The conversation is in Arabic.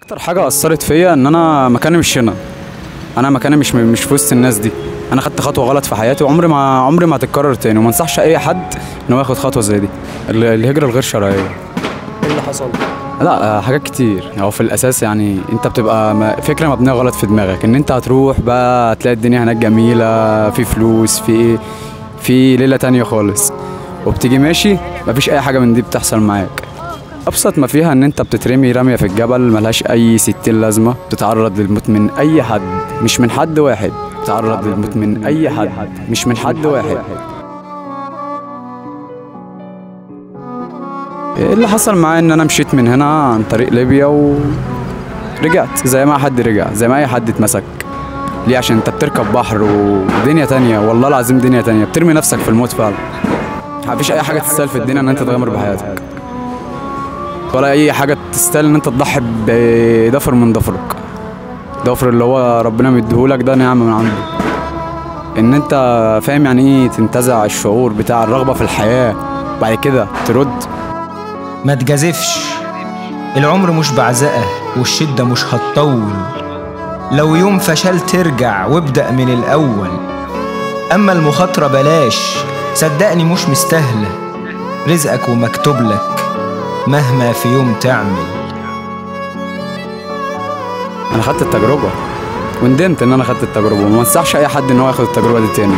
اكتر حاجه اثرت فيا ان انا مكاني مش هنا. انا مكاني مش في وسط الناس دي. انا خدت خطوه غلط في حياتي وعمري ما هتتكرر تاني، وما انصحش اي حد ان هو ياخد خطوه زي دي. الهجره الغير شرعيه. ايه اللي حصل؟ لا حاجات كتير. هو في الاساس يعني انت بتبقى فكره مبنيه غلط في دماغك ان انت هتروح بقى تلاقي الدنيا هناك جميله، في فلوس، في ليله تانية خالص، وبتيجي ماشي مفيش اي حاجه من دي بتحصل معاك. ابسط ما فيها ان انت بتترمي رميه في الجبل ملهاش اي 60 لازمه، بتتعرض للموت من اي حد مش من حد واحد، بتتعرض للموت من اي حد مش من حد واحد. ايه اللي حصل معايا ان انا مشيت من هنا عن طريق ليبيا ورجعت زي ما حد رجع، زي ما اي حد اتمسك. ليه؟ عشان انت بتركب بحر ودنيا تانية، والله العظيم دنيا تانية، بترمي نفسك في الموت فعلا. مفيش اي حاجه تستاهل في الدنيا ان انت تغامر بحياتك، ولا اي حاجه تستاهل ان انت تضحي بضفر من ضفرك. ضفر اللي هو ربنا مديهولك ده نعمه من عنده، ان انت فاهم يعني ايه تنتزع الشعور بتاع الرغبه في الحياه بعد كده ترد. ما تجازفش، العمر مش بعزقه والشده مش هتطول. لو يوم فشلت ترجع وابدأ من الاول. اما المخاطره بلاش، صدقني مش مستاهله. رزقك ومكتوب لك مهما في يوم تعمل. انا خدت التجربه وندمت ان انا خدت التجربه، وما انصحش اي حد ان هو ياخد التجربه دي تاني.